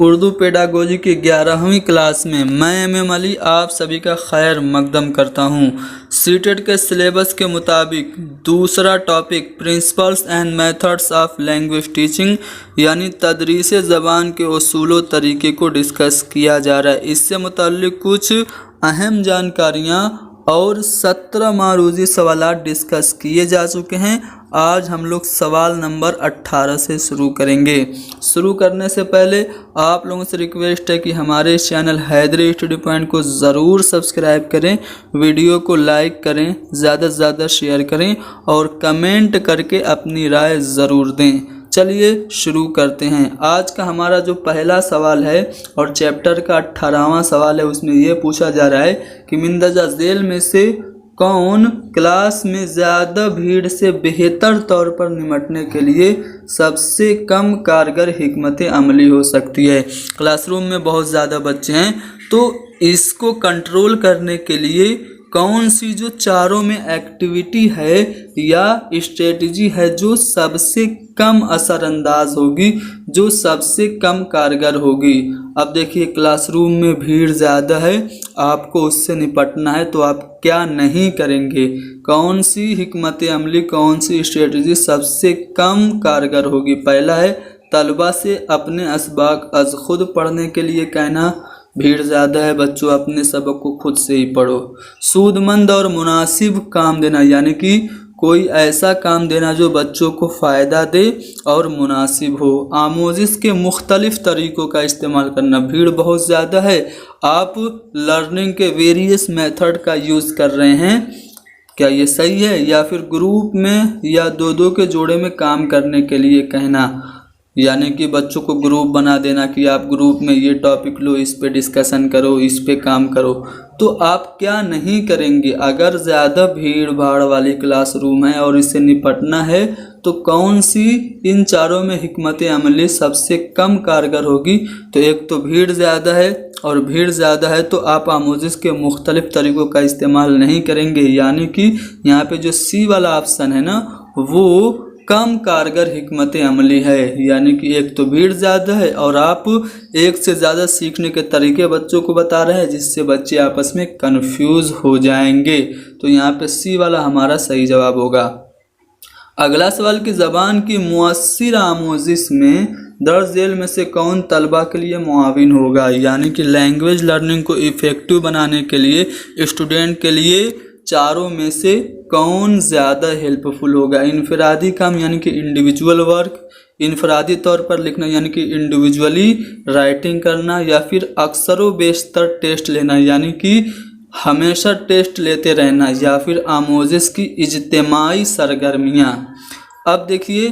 Urdu pedagogy की 11वीं class में मैं एम अली आप सभी का खैर मकदम करता हूँ। सीटेट के सिलेबस के मुताबिक दूसरा topic principles and methods of language teaching यानी तदरीस ज़बान के उसूल तरीके को डिस्कस किया जा रहा है। इससे मुताल्लिक कुछ अहम जानकारियाँ और 17 मारूजी सवालात डिस्कस किए जा चुके हैं। आज हम लोग सवाल नंबर 18 से शुरू करेंगे। शुरू करने से पहले आप लोगों से रिक्वेस्ट है कि हमारे चैनल हैदरी स्टडी पॉइंट को ज़रूर सब्सक्राइब करें, वीडियो को लाइक करें, ज़्यादा से ज़्यादा शेयर करें और कमेंट करके अपनी राय ज़रूर दें। चलिए शुरू करते हैं। आज का हमारा जो पहला सवाल है और चैप्टर का 18वां सवाल है, उसमें यह पूछा जा रहा है कि मिंदरजा झेल में से कौन क्लास में ज़्यादा भीड़ से बेहतर तौर पर निपटने के लिए सबसे कम कारगर हिकमत अमली हो सकती है। क्लासरूम में बहुत ज़्यादा बच्चे हैं तो इसको कंट्रोल करने के लिए कौन सी जो चारों में एक्टिविटी है या स्ट्रेटजी है जो सबसे कम असरअंदाज होगी, जो सबसे कम कारगर होगी। अब देखिए क्लासरूम में भीड़ ज़्यादा है, आपको उससे निपटना है तो आप क्या नहीं करेंगे, कौन सी हिकमत अमली, कौन सी स्ट्रेटजी सबसे कम कारगर होगी। पहला है तलबा से अपने असबाक अज खुद पढ़ने के लिए कहना, भीड़ ज़्यादा है बच्चों अपने सबक को खुद से ही पढ़ो। सूदमंद और मुनासिब काम देना यानी कि कोई ऐसा काम देना जो बच्चों को फ़ायदा दे और मुनासिब हो। आमोजिश के मुख्तलिफ़ तरीक़ों का इस्तेमाल करना, भीड़ बहुत ज़्यादा है, आप लर्निंग के वेरियस मेथड का यूज़ कर रहे हैं, क्या ये सही है? या फिर ग्रुप में या दो दो के जोड़े में काम करने के लिए कहना, यानी कि बच्चों को ग्रुप बना देना कि आप ग्रुप में ये टॉपिक लो, इस पे डिस्कशन करो, इस पे काम करो। तो आप क्या नहीं करेंगे? अगर ज़्यादा भीड़ भाड़ वाली क्लासरूम है और इससे निपटना है तो कौन सी इन चारों में हिकमत अमली सबसे कम कारगर होगी? तो एक तो भीड़ ज़्यादा है और भीड़ ज़्यादा है तो आप आमोजिश के मुख्तलिफ़ तरीक़ों का इस्तेमाल नहीं करेंगे, यानी कि यहाँ पे जो सी वाला ऑप्शन है ना वो कम कारगर हिकमत अमली है। यानी कि एक तो भीड़ ज़्यादा है और आप एक से ज़्यादा सीखने के तरीके बच्चों को बता रहे हैं जिससे बच्चे आपस में कंफ्यूज हो जाएंगे। तो यहाँ पे सी वाला हमारा सही जवाब होगा। अगला सवाल कि ज़बान की मुअस्सिर आमोजिश में दर्ज झेल में से कौन तलबा के लिए मुआविन होगा, यानी कि लैंग्वेज लर्निंग को इफ़ेक्टिव बनाने के लिए स्टूडेंट के लिए चारों में से कौन ज़्यादा हेल्पफुल होगा। इनफरादी काम यानी कि इंडिविजुअल वर्क, इनफरादी तौर पर लिखना यानी कि इंडिविजुअली राइटिंग करना, या फिर अक्सर व बेशतर टेस्ट लेना यानी कि हमेशा टेस्ट लेते रहना, या फिर आमोजिश की इज्तिमाई सरगर्मियाँ। अब देखिए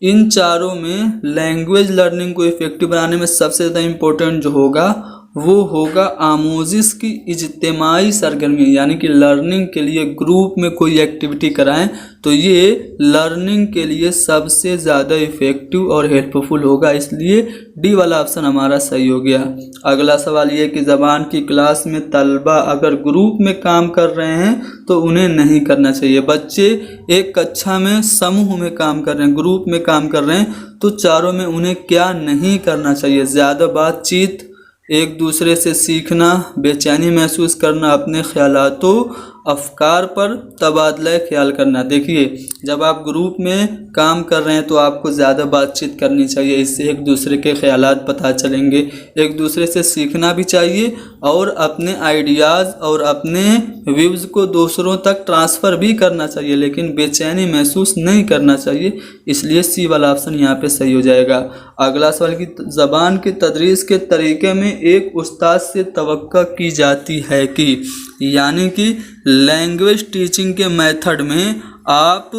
इन चारों में लैंग्वेज लर्निंग को इफ़ेक्टिव बनाने में सबसे ज़्यादा इम्पोर्टेंट जो होगा वो होगा आमोजिश की इज्तिमाई सरगर्मी, यानी कि लर्निंग के लिए ग्रुप में कोई एक्टिविटी कराएं तो ये लर्निंग के लिए सबसे ज़्यादा इफ़ेक्टिव और हेल्पफुल होगा। इसलिए डी वाला ऑप्शन हमारा सही हो गया। अगला सवाल ये कि ज़बान की क्लास में तलबा अगर ग्रुप में काम कर रहे हैं तो उन्हें नहीं करना चाहिए। बच्चे एक कक्षा में समूह में काम कर रहे हैं, ग्रुप में काम कर रहे हैं तो चारों में उन्हें क्या नहीं करना चाहिए? ज़्यादा बातचीत, एक दूसरे से सीखना, बेचैनी महसूस करना, अपने ख्यालातों अफकार पर तबादला ख्याल करना। देखिए जब आप ग्रुप में काम कर रहे हैं तो आपको ज़्यादा बातचीत करनी चाहिए, इससे एक दूसरे के ख्यालात पता चलेंगे, एक दूसरे से सीखना भी चाहिए और अपने आइडियाज़ और अपने व्यूज़ को दूसरों तक ट्रांसफ़र भी करना चाहिए, लेकिन बेचैनी महसूस नहीं करना चाहिए। इसलिए सी वाला ऑप्शन यहाँ पे सही हो जाएगा। अगला सवाल की ज़बान की तदरीस के तरीके में एक उस्ताद से तवक्का की जाती है कि, यानी कि लैंग्वेज टीचिंग के मेथड में आप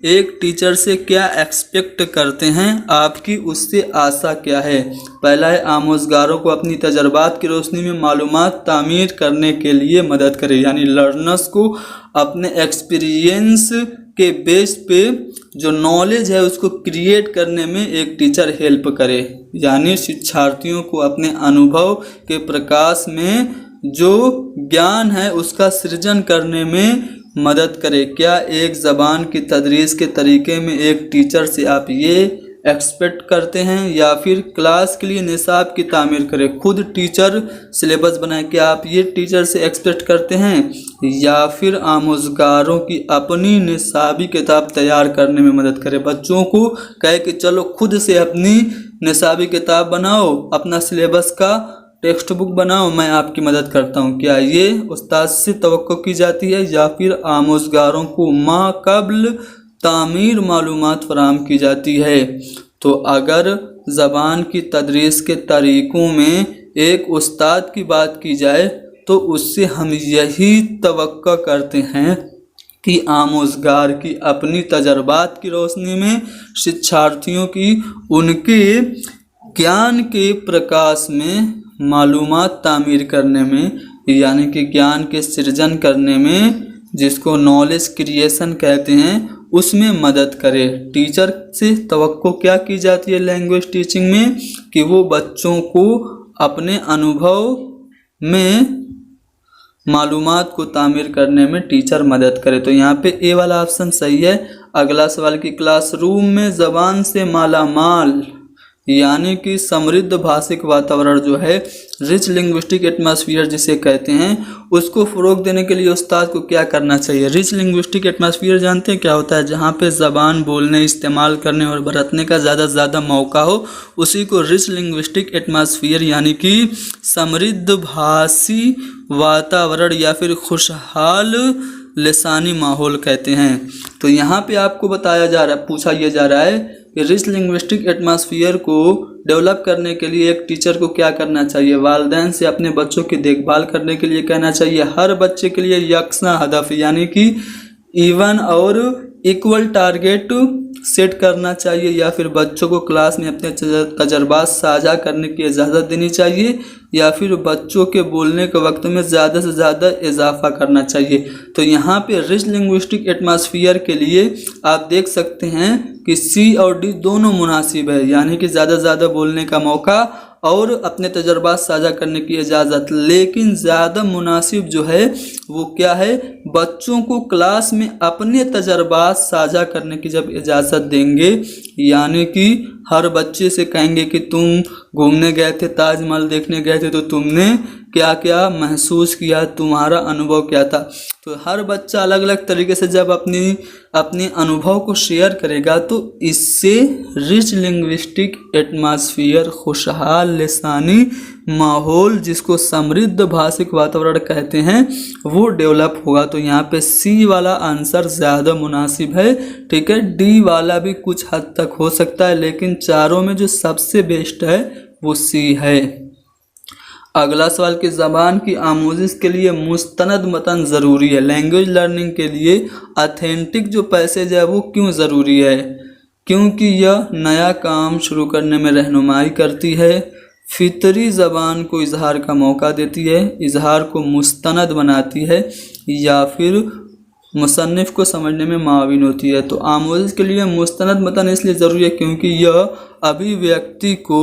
एक टीचर से क्या एक्सपेक्ट करते हैं, आपकी उससे आशा क्या है। पहला है आमोज़गारों को अपनी तजर्बात की रोशनी में मालूमात तामीर करने के लिए मदद करे, यानी लर्नर्स को अपने एक्सपीरियंस के बेस पे जो नॉलेज है उसको क्रिएट करने में एक टीचर हेल्प करे, यानी शिक्षार्थियों को अपने अनुभव के प्रकाश में जो ज्ञान है उसका सृजन करने में मदद करे। क्या एक ज़बान की तदरीस के तरीके में एक टीचर से आप ये एक्सपेक्ट करते हैं या फिर क्लास के लिए निसाब की तामीर करें, खुद टीचर सिलेबस बनाए, क्या आप ये टीचर से एक्सपेक्ट करते हैं या फिर आमोज़गारों की अपनी निसाबी किताब तैयार करने में मदद करें। बच्चों को कहे कि चलो खुद से अपनी निसाबी किताब बनाओ, अपना सिलेबस का टेक्स्ट बुक बनाओ, मैं आपकी मदद करता हूँ। क्या ये उस्ताद से तवक्को की जाती है या फिर आमोज़गारों को माक़ब्ल तामीर मालूमात फराहम की जाती है। तो अगर ज़बान की तदरीस के तरीक़ों में एक उस्ताद की बात की जाए तो उससे हम यही तवक्को करते हैं कि आमोज़गार की अपनी तजर्बात की रोशनी में शिक्षार्थियों की उनके ज्ञान के प्रकाश में मालूमात तामीर करने में, यानी कि ज्ञान के सृजन करने में, जिसको नॉलेज क्रिएशन कहते हैं, उसमें मदद करे। टीचर से तवक्को क्या की जाती है लैंग्वेज टीचिंग में कि वो बच्चों को अपने अनुभव में मालूमात को तामीर करने में टीचर मदद करे। तो यहाँ पे ए वाला ऑप्शन सही है। अगला सवाल कि क्लासरूम में ज़बान से मालामाल यानी कि समृद्ध भाषिक वातावरण जो है, रिच लिंग्विस्टिक एटमॉस्फेयर जिसे कहते हैं, उसको फ़रोग देने के लिए उस्ताद को क्या करना चाहिए। रिच लिंग्विस्टिक एटमॉस्फेयर जानते हैं क्या होता है? जहाँ पे ज़बान बोलने, इस्तेमाल करने और बरतने का ज़्यादा से ज़्यादा मौका हो, उसी को रिच लिंग्विस्टिक एटमॉस्फेयर यानी कि समृद्ध भाषी वातावरण या फिर खुशहाल लिसानी माहौल कहते हैं। तो यहाँ पे आपको बताया जा रहा है, पूछा यह जा रहा है कि रिच लिंग्विस्टिक एटमॉस्फेयर को डेवलप करने के लिए एक टीचर को क्या करना चाहिए। वालिदैन से अपने बच्चों की देखभाल करने के लिए कहना चाहिए। हर बच्चे के लिए यकसा हदफ यानी कि इवन और इक्वल टारगेट सेट करना चाहिए, या फिर बच्चों को क्लास में अपने तजर्बात साझा करने की इजाज़त देनी चाहिए, या फिर बच्चों के बोलने के वक्त में ज़्यादा से ज़्यादा इजाफा करना चाहिए। तो यहाँ पे रिच लिंग्विस्टिक एटमॉस्फेयर के लिए आप देख सकते हैं कि सी और डी दोनों मुनासिब है, यानी कि ज़्यादा से ज़्यादा बोलने का मौका और अपने तजर्बात साझा करने की इजाज़त। लेकिन ज़्यादा मुनासिब जो है वो क्या है, बच्चों को क्लास में अपने तजर्बात साझा करने की जब इजाज़त देंगे, यानी कि हर बच्चे से कहेंगे कि तुम घूमने गए थे, ताजमहल देखने गए थे, तो तुमने क्या क्या महसूस किया, तुम्हारा अनुभव क्या था। तो हर बच्चा अलग अलग तरीके से जब अपने अनुभव को शेयर करेगा तो इससे रिच लिंग्विस्टिक एटमॉस्फेयर, खुशहाल लिसानी माहौल, जिसको समृद्ध भाषिक वातावरण कहते हैं, वो डेवलप होगा। तो यहाँ पे सी वाला आंसर ज़्यादा मुनासिब है। ठीक है, डी वाला भी कुछ हद तक हो सकता है, लेकिन चारों में जो सबसे बेस्ट है वो सी है। अगला सवाल कि ज़बान की आमोज़िश के लिए मुस्तनद मतन ज़रूरी है। लैंग्वेज लर्निंग के लिए ऑथेंटिक जो पैसेज है वो क्यों ज़रूरी है? क्योंकि यह नया काम शुरू करने में रहनुमाई करती है, फितरी ज़बान को इजहार का मौका देती है, इजहार को मुस्तनद बनाती है, या फिर मुसन्निफ़ को समझने में माविन होती है। तो आमोज़िश के लिए मुस्तनद मतन इसलिए ज़रूरी है क्योंकि यह अभिव्यक्ति को,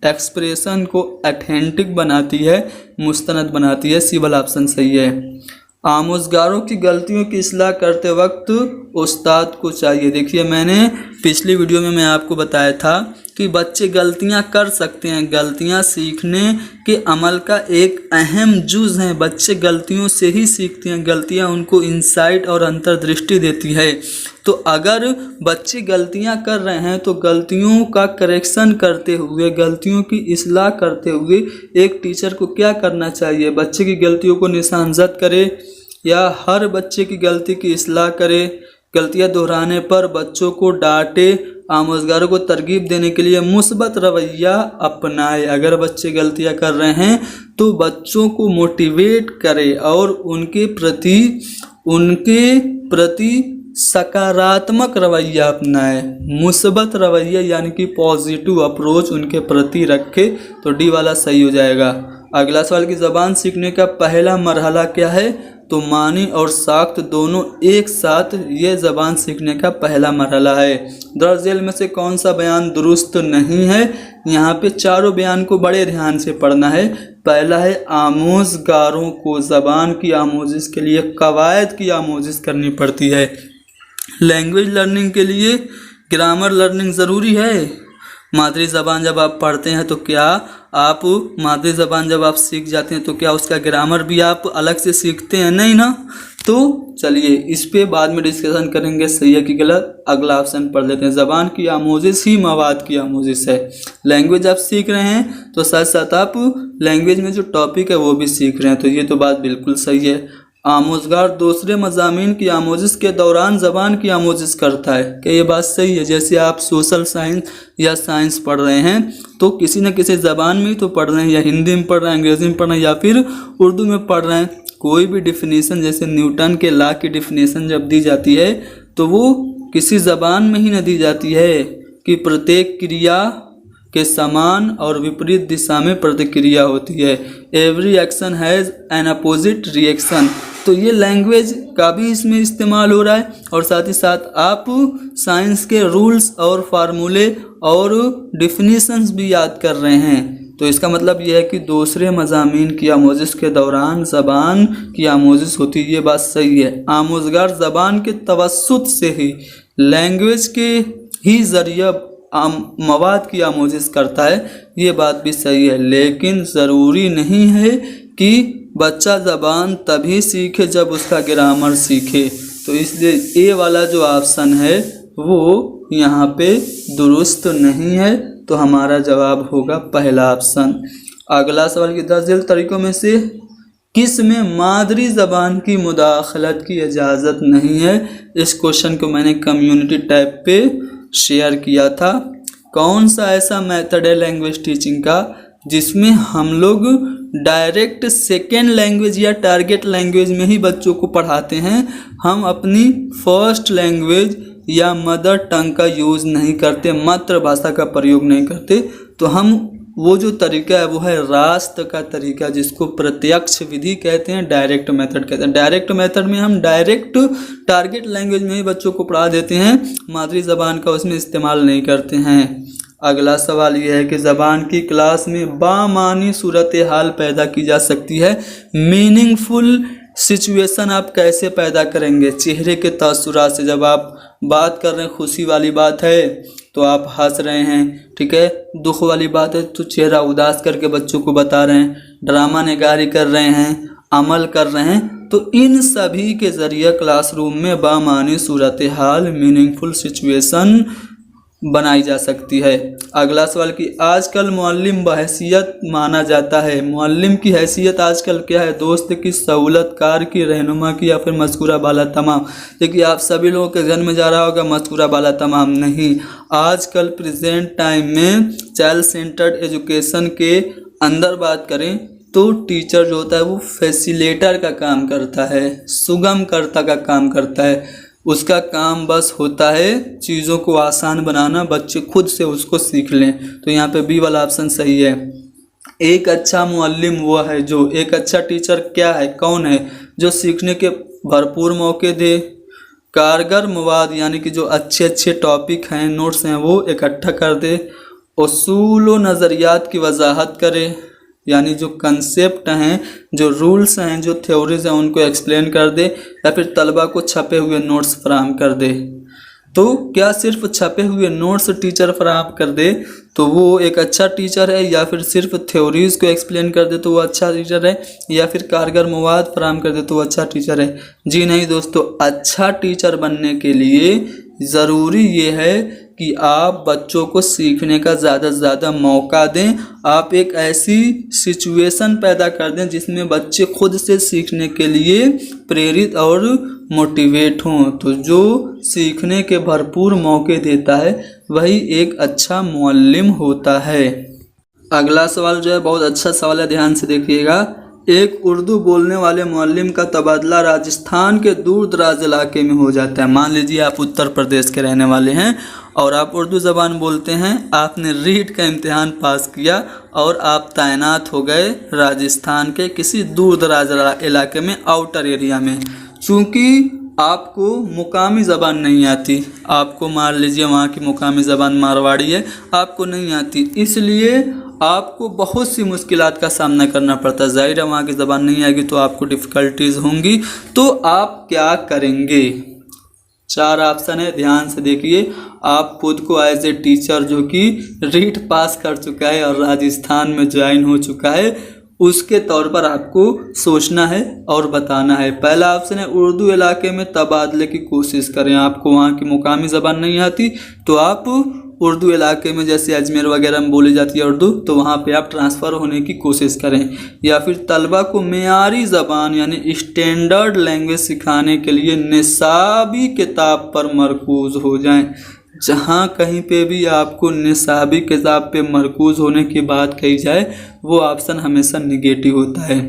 एक्सप्रेशन को ऑथेंटिक बनाती है, मुस्तनद बनाती है। सी वाला ऑप्शन सही है। आमोज़गारों की गलतियों की इस्लाह करते वक्त उस्ताद को चाहिए। देखिए, मैंने पिछली वीडियो में मैं आपको बताया था कि बच्चे गलतियां कर सकते हैं, गलतियां सीखने के अमल का एक अहम जुज़ हैं। बच्चे गलतियों से ही सीखते हैं, गलतियां उनको इंसाइट और अंतर्दृष्टि देती है। तो अगर बच्चे गलतियां कर रहे हैं तो गलतियों का करेक्शन करते हुए, गलतियों की इस्लाह करते हुए एक टीचर को क्या करना चाहिए? बच्चे की गलतियों को निशानजद करे या हर बच्चे की गलती की इस्लाह करे, गलतियां दोहराने पर बच्चों को डांटे, आमोज़गारों को तरगीब देने के लिए मुस्बत रवैया अपनाए। अगर बच्चे गलतियां कर रहे हैं तो बच्चों को मोटिवेट करे और उनके प्रति सकारात्मक रवैया अपनाए। मुस्बत रवैया यानी कि पॉजिटिव अप्रोच उनके प्रति रखे। तो डी वाला सही हो जाएगा। अगला सवाल की ज़बान सीखने का पहला मरहला क्या है? तो मानी और साख्त दोनों एक साथ ये ज़बान सीखने का पहला मरहला है। दर्ज झेल में से कौन सा बयान दुरुस्त नहीं है? यहाँ पे चारों बयान को बड़े ध्यान से पढ़ना है। पहला है आमोज़गारों को ज़बान की आमोज़िश के लिए कवायद की आमोज़िश करनी पड़ती है। लैंग्वेज लर्निंग के लिए ग्रामर लर्निंग ज़रूरी है। मादरी ज़बान जब आप पढ़ते हैं तो क्या आप मादरी ज़बान जब आप सीख जाते हैं तो क्या उसका ग्रामर भी आप अलग से सीखते हैं? नहीं ना। तो चलिए इस पे बाद में डिस्कशन करेंगे, सही है कि गलत। अगला ऑप्शन पढ़ लेते हैं। ज़बान की आमोजिश ही मवाद की आमोजिश है। लैंग्वेज आप सीख रहे हैं तो साथ साथ आप लैंग्वेज में जो टॉपिक है वो भी सीख रहे हैं, तो ये तो बात बिल्कुल सही है। आमोजगार दूसरे मज़ामीन की आमोजिश के दौरान ज़बान की आमोजिश करता है। क्या ये बात सही है? जैसे आप सोशल साइंस या साइंस पढ़ रहे हैं तो किसी न किसी ज़बान में ही तो पढ़ रहे हैं, या हिंदी में पढ़ रहे हैं, अंग्रेज़ी में पढ़ रहे हैं, या फिर उर्दू में पढ़ रहे हैं। कोई भी डिफिनीसन, जैसे न्यूटन के लॉ की डिफिनीसन जब दी जाती है तो वो किसी ज़बान में ही न दी जाती है कि प्रत्येक क्रिया के समान और विपरीत दिशा में प्रतिक्रिया होती है। Every action has an opposite reaction. तो ये लैंग्वेज का भी इसमें इस्तेमाल हो रहा है, और साथ ही साथ आप साइंस के रूल्स और फार्मूले और डिफिनीशंस भी याद कर रहे हैं। तो इसका मतलब यह है कि दूसरे मज़ामीन की आमोजिश के दौरान ज़बान की आमोजिश होती है। ये बात सही है। आमोजगार ज़बान के तवस्सुत से ही लैंग्वेज के ही ज़रिए मवाद की आमोजिश करता है। ये बात भी सही है, लेकिन ज़रूरी नहीं है कि बच्चा ज़बान तभी सीखे जब उसका ग्रामर सीखे। तो इसलिए ए वाला जो ऑप्शन है वो यहाँ पे दुरुस्त नहीं है, तो हमारा जवाब होगा पहला ऑप्शन। अगला सवाल कि 10 जैल तरीक़ों में से किस में मादरी ज़बान की मुदाखलत की इजाज़त नहीं है? इस क्वेश्चन को मैंने कम्युनिटी टैब पे शेयर किया था। कौन सा ऐसा मेथड है लैंग्वेज टीचिंग का जिसमें हम लोग डायरेक्ट सेकेंड लैंग्वेज या टारगेट लैंग्वेज में ही बच्चों को पढ़ाते हैं? हम अपनी फर्स्ट लैंग्वेज या मदर टंग का यूज़ नहीं करते, मातृभाषा का प्रयोग नहीं करते। तो हम वो जो तरीका है वो है रास्त का तरीका, जिसको प्रत्यक्ष विधि कहते हैं, डायरेक्ट मेथड कहते हैं। डायरेक्ट मेथड में हम डायरेक्ट टारगेट लैंग्वेज में ही बच्चों को पढ़ा देते हैं, मादरी ज़बान का उसमें इस्तेमाल नहीं करते हैं। अगला सवाल यह है कि ज़बान की क्लास में बामानी सूरत हाल पैदा की जा सकती है। मीनिंगफुल सिचुएशन आप कैसे पैदा करेंगे? चेहरे के तासुरात से। जब आप बात कर रहे हैं, खुशी वाली बात है तो आप हंस रहे हैं, ठीक है। दुख वाली बात है तो चेहरा उदास करके बच्चों को बता रहे हैं। ड्रामा निगारी कर रहे हैं, अमल कर रहे हैं। तो इन सभी के ज़रिए क्लासरूम में बामानी सूरत हाल, मीनिंगफुल सिचुएशन बनाई जा सकती है। अगला सवाल कि आजकल मुअल्लिम बहैसियत माना जाता है। मुअल्लिम की हैसियत आजकल क्या है? दोस्त की, सहूलत कार की, रहनुमा की, या फिर मज़कूरा बाला तमाम? देखिए आप सभी लोगों के जहन में जा रहा होगा मज़कूरा बाला तमाम नहीं। आजकल प्रेजेंट टाइम में चाइल्ड सेंटर्ड एजुकेशन के अंदर बात करें तो टीचर जो होता है वो फैसिलेटर का काम करता है, सुगमकर्ता का काम करता है। उसका काम बस होता है चीज़ों को आसान बनाना, बच्चे खुद से उसको सीख लें। तो यहाँ पे बी वाला ऑप्शन सही है। एक अच्छा मुअल्लिम वो है जो, एक अच्छा टीचर क्या है, कौन है? जो सीखने के भरपूर मौके दे, कारगर मवाद यानी कि जो अच्छे अच्छे टॉपिक हैं, नोट्स हैं, वो इकट्ठा कर दे, उसूल व नज़रियात की वजाहत करे यानी जो कंसेप्ट हैं, जो रूल्स हैं, जो थ्योरीज हैं उनको एक्सप्लेन कर दे, या फिर तलबा को छपे हुए नोट्स फराहम कर दे। तो क्या सिर्फ छपे हुए नोट्स टीचर फराहम कर दे तो वो एक अच्छा टीचर है, या फिर सिर्फ थ्योरीज को एक्सप्लेन कर दे तो वो अच्छा टीचर है, या फिर कारगर मवाद फराहम कर दे तो वो अच्छा टीचर है? जी नहीं दोस्तों, अच्छा टीचर बनने के लिए ज़रूरी ये है कि आप बच्चों को सीखने का ज़्यादा से ज़्यादा मौका दें। आप एक ऐसी सिचुएशन पैदा कर दें जिसमें बच्चे खुद से सीखने के लिए प्रेरित और मोटिवेट हों। तो जो सीखने के भरपूर मौके देता है वही एक अच्छा मुअल्लिम होता है। अगला सवाल जो है बहुत अच्छा सवाल है, ध्यान से देखिएगा। एक उर्दू बोलने वाले मुअल्लिम का तबादला राजस्थान के दूर दराज इलाके में हो जाता है। मान लीजिए आप उत्तर प्रदेश के रहने वाले हैं और आप उर्दू ज़बान बोलते हैं, आपने रीट का इम्तिहान पास किया और आप तैनात हो गए राजस्थान के किसी दूर दराज इलाके में, आउटर एरिया में। चूँकि आपको मुकामी ज़बान नहीं आती, आपको मान लीजिए वहाँ की मुकामी ज़बान मारवाड़ी है, आपको नहीं आती, इसलिए आपको बहुत सी मुश्किलात का सामना करना पड़ता है। ज़ाहिर है वहाँ की ज़बान नहीं आएगी तो आपको डिफ़िकल्टीज़ होंगी। तो आप क्या करेंगे? 4 ऑप्शन है, ध्यान से देखिए। आप खुद को एज ए टीचर जो कि रीट पास कर चुका है और राजस्थान में ज्वाइन हो चुका है, उसके तौर पर आपको सोचना है और बताना है। पहला ऑप्शन है उर्दू इलाके में तबादले की कोशिश करें। आपको वहाँ की मुकामी ज़बान नहीं आती तो आप उर्दू इलाके में, जैसे अजमेर वगैरह में बोली जाती है उर्दू, तो वहाँ पे आप ट्रांसफ़र होने की कोशिश करें। या फिर तलबा को मेयारी ज़बान यानी स्टैंडर्ड लैंग्वेज सिखाने के लिए निसाबी किताब पर मरकूज़ हो जाएं। जहाँ कहीं पे भी आपको निसाबी किताब पे मरकूज़ होने की बात कही जाए वो ऑप्शन हमेशा निगेटिव होता है।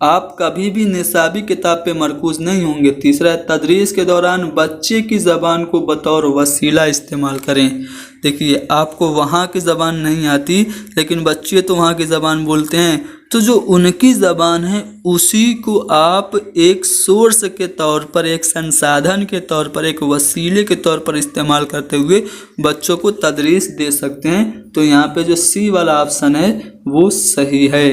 आप कभी भी निसाबी किताब पे मरकूज़ नहीं होंगे। तीसरा है तदरीस के दौरान बच्चे की ज़बान को बतौर वसीला इस्तेमाल करें। देखिए, आपको वहाँ की ज़बान नहीं आती लेकिन बच्चे तो वहाँ की ज़बान बोलते हैं, तो जो उनकी ज़बान है उसी को आप एक सोर्स के तौर पर, एक संसाधन के तौर पर, एक वसीले के तौर पर इस्तेमाल करते हुए बच्चों को तदरीस दे सकते हैं। तो यहाँ पे जो सी वाला ऑप्शन है वो सही है।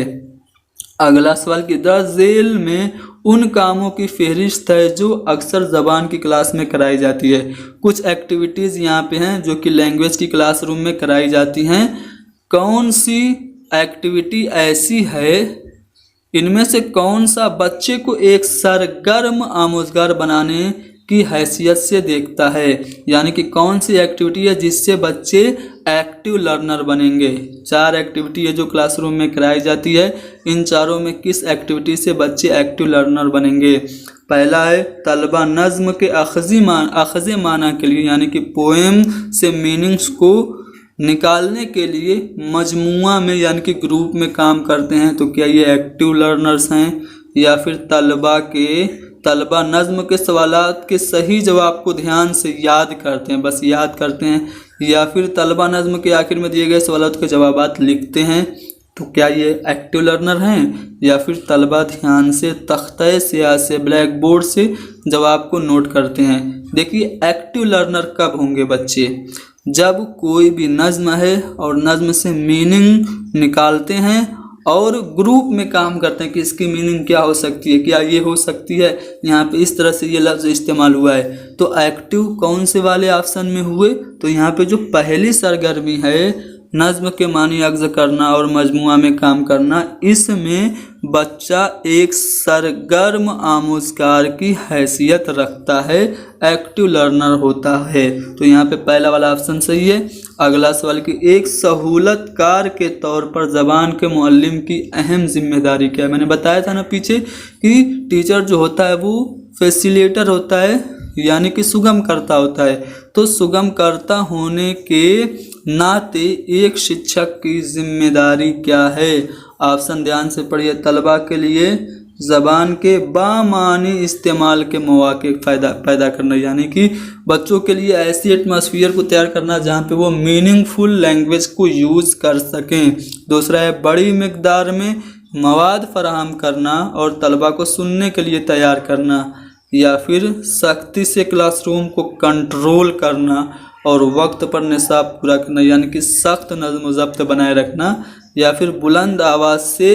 अगला सवाल कि जेल में उन कामों की फहरिस्त है जो अक्सर ज़बान की क्लास में कराई जाती है। कुछ एक्टिविटीज़ यहाँ पे हैं जो कि लैंग्वेज की क्लासरूम में कराई जाती हैं। कौन सी एक्टिविटी ऐसी है, इनमें से कौन सा बच्चे को एक सरगर्म आमोजगार बनाने की हैसियत से देखता है, यानी कि कौन सी एक्टिविटी है जिससे बच्चे एक्टिव लर्नर बनेंगे। 4 एक्टिविटी है जो क्लासरूम में कराई जाती है, इन चारों में किस एक्टिविटी से बच्चे एक्टिव लर्नर बनेंगे। पहला है तलबा नज़्म के अखज़ माना के लिए, यानी कि पोएम से मीनिंग्स को निकालने के लिए मजमुआ में यानी कि ग्रुप में काम करते हैं, तो क्या ये एक्टिव लर्नर्स हैं। या फिर तलबा नज़्म के सवालात के सही जवाब को ध्यान से याद करते हैं, बस याद करते हैं। या फिर तलबा नज़्म के आखिर में दिए गए सवालात के जवाबात लिखते हैं, तो क्या ये एक्टिव लर्नर हैं। या फिर तलबा ध्यान से तख्ते स्याह से, ब्लैक बोर्ड से जवाब को नोट करते हैं। देखिए, एक्टिव लर्नर कब होंगे बच्चे, जब कोई भी नज़्म है और नज़्म से मीनिंग निकालते हैं और ग्रुप में काम करते हैं कि इसकी मीनिंग क्या हो सकती है, क्या ये हो सकती है, यहाँ पे इस तरह से ये लफ्ज़ इस्तेमाल हुआ है। तो एक्टिव कौन से वाले ऑप्शन में हुए, तो यहाँ पे जो पहली सरगर्मी है नज़्म के मानी अक्ज़ करना और मजमुआ में काम करना, इसमें बच्चा एक सरगर्म आमोजगार की हैसियत रखता है, एक्टिव लर्नर होता है। तो यहाँ पे पहला वाला ऑप्शन सही है। अगला सवाल कि एक सहूलतकार के तौर पर ज़बान के मुअल्लिम की अहम जिम्मेदारी क्या है। मैंने बताया था ना पीछे कि टीचर जो होता है वो फैसिलिटेटर होता है, यानी कि सुगम करता होता है। तो सुगम करता होने के नाते एक शिक्षक की जिम्मेदारी क्या है। ऑप्शन ध्यान से पढ़िए। तलबा के लिए ज़बान के बामानी इस्तेमाल के मौके पैदा करना, यानी कि बच्चों के लिए ऐसी एटमॉस्फेयर को तैयार करना जहाँ पे वो मीनिंगफुल लैंग्वेज को यूज़ कर सकें। दूसरा है बड़ी मिकदार में मवाद फराहम करना और तलबा को सुनने के लिए तैयार करना। या फिर सख्ती से क्लासरूम को कंट्रोल करना और वक्त पर निसाब पूरा करना, यानी कि सख्त नज़्म ज़ब्त बनाए रखना। या फिर बुलंद आवाज़ से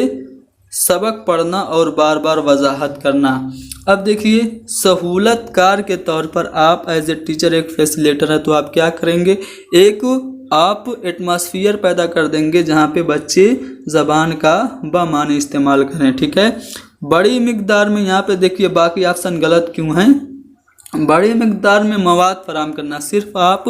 सबक पढ़ना और बार बार वजाहत करना। अब देखिए, सहूलतकार के तौर पर आप एज ए टीचर एक फैसिलिटेटर है, तो आप क्या करेंगे, एक आप एटमॉस्फेयर पैदा कर देंगे जहाँ पे बच्चे ज़बान का बामानी इस्तेमाल करें। ठीक है। बड़ी मिकदार में, यहाँ पे देखिए बाकी ऑप्शन गलत क्यों हैं। बड़ी मिकदार में मवाद फराहम करना, सिर्फ आप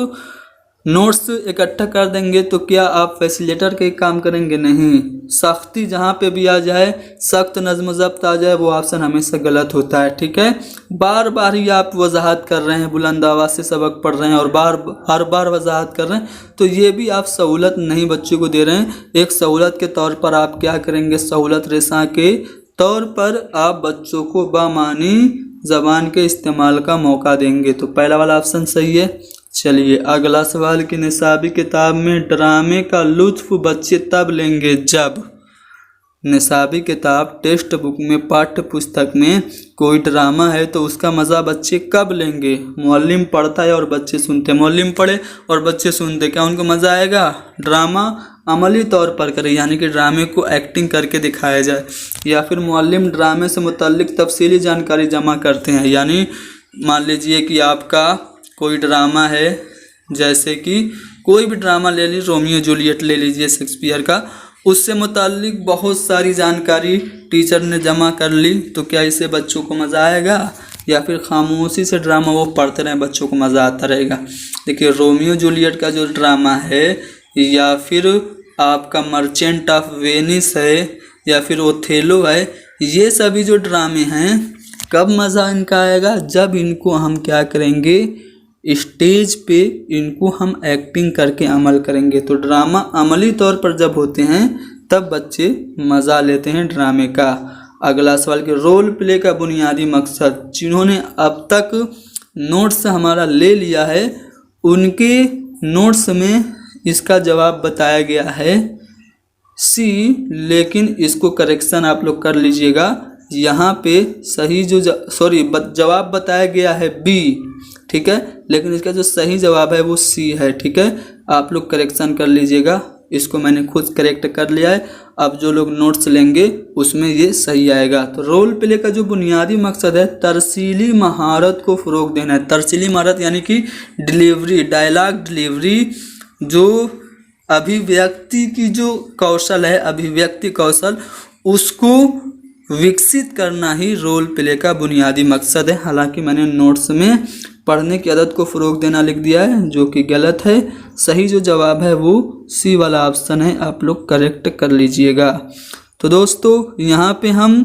नोट्स इकट्ठा कर देंगे तो क्या आप फैसिलिटेटर के काम करेंगे, नहीं। सख्ती जहाँ पे भी आ जाए, सख्त नज़्म ज़ब्त आ जाए, वो ऑप्शन हमेशा गलत होता है। ठीक है। बार बार ही आप वजाहत कर रहे हैं, बुलंद आवाज़ से सबक पढ़ रहे हैं और हर बार वजाहत कर रहे हैं, तो ये भी आप सहूलत नहीं बच्चों को दे रहे हैं। एक सहूलत के तौर पर आप क्या करेंगे, सहूलत रेसा के तौर पर आप बच्चों को बामानी ज़बान के इस्तेमाल का मौका देंगे। तो पहला वाला ऑप्शन सही है। चलिए अगला सवाल कि निसाबी किताब में ड्रामे का लुत्फ़ बच्चे तब लेंगे जब, निसाबी किताब टेक्स्ट बुक में पाठ्य पुस्तक में कोई ड्रामा है तो उसका मज़ा बच्चे कब लेंगे। मुअल्लिम पढ़ता है और बच्चे सुनते हैं, मुअल्लिम पढ़े और बच्चे सुनते, क्या उनको मज़ा आएगा। ड्रामा अमली तौर पर करें, यानी कि ड्रामे को एक्टिंग करके दिखाया जाए। या फिर मुअल्लिम ड्रामे से मुतल्लिक तफसीली जानकारी जमा करते हैं, यानी मान लीजिए कि आपका कोई ड्रामा है, जैसे कि कोई भी ड्रामा ले लीजिए, रोमियो जूलियट ले लीजिए शेक्सपियर का, उससे मुताल्लिक बहुत सारी जानकारी टीचर ने जमा कर ली, तो क्या इससे बच्चों को मज़ा आएगा, या फिर खामोशी से ड्रामा वो पढ़ते रहें, बच्चों को मज़ा आता रहेगा। देखिए रोमियो जूलियट का जो ड्रामा है, या फिर आपका मर्चेंट ऑफ वेनिस है, या फिर ओथेलो है, ये सभी जो ड्रामे हैं कब मज़ा इनका आएगा, जब इनको हम क्या करेंगे, स्टेज पे इनको हम एक्टिंग करके अमल करेंगे। तो ड्रामा अमली तौर पर जब होते हैं तब बच्चे मज़ा लेते हैं ड्रामे का। अगला सवाल कि रोल प्ले का बुनियादी मकसद, जिन्होंने अब तक नोट्स हमारा ले लिया है उनके नोट्स में इसका जवाब बताया गया है सी, लेकिन इसको करेक्शन आप लोग कर लीजिएगा। यहाँ पे सही जो जवाब बताया गया है बी, ठीक है, लेकिन इसका जो सही जवाब है वो सी है, ठीक है। आप लोग करेक्शन कर लीजिएगा, इसको मैंने खुद करेक्ट कर लिया है। अब जो लोग नोट्स लेंगे उसमें ये सही आएगा। तो रोल प्ले का जो बुनियादी मकसद है तरसीली महारत को फ़रोग देना है। तरसीली महारत यानी कि डिलीवरी, डायलॉग डिलीवरी, जो अभिव्यक्ति की जो कौशल है, अभिव्यक्ति कौशल, उसको विकसित करना ही रोल प्ले का बुनियादी मकसद है। हालांकि मैंने नोट्स में पढ़ने की आदत को फ़रोग देना लिख दिया है, जो कि गलत है। सही जो जवाब है वो सी वाला ऑप्शन है, आप लोग करेक्ट कर लीजिएगा। तो दोस्तों यहाँ पे हम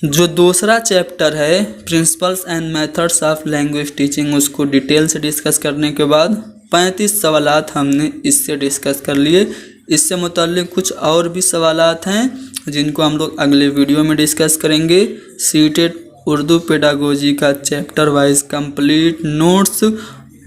जो दूसरा चैप्टर है principles and methods of language teaching, उसको डिटेल से डिस्कस करने के बाद 35 सवालात हमने इससे डिस्कस कर लिए। इससे मुताल्लिक कुछ और भी सवालात हैं जिनको हम लोग अगले वीडियो में डिस्कस करेंगे। सीटेट उर्दू पेडागोजी का chapter wise complete notes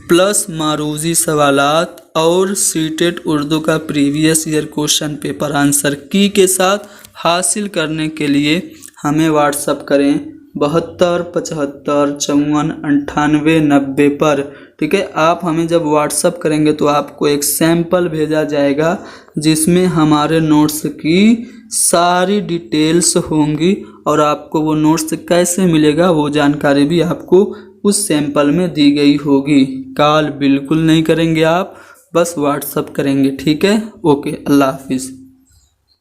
plus मारूजी सवालात और सीटेट उर्दू का previous year question paper answer key के साथ हासिल करने के लिए हमें व्हाट्सअप करें 72 75 54 98 90 पर, ठीक है। आप हमें जब व्हाट्सअप करेंगे तो आपको एक सैंपल भेजा जाएगा जिसमें हमारे नोट्स की सारी डिटेल्स होंगी, और आपको वो नोट्स कैसे मिलेगा वो जानकारी भी आपको उस सैंपल में दी गई होगी। कॉल बिल्कुल नहीं करेंगे आप, बस व्हाट्सअप करेंगे, ठीक है। ओके, अल्लाह हाफिज़।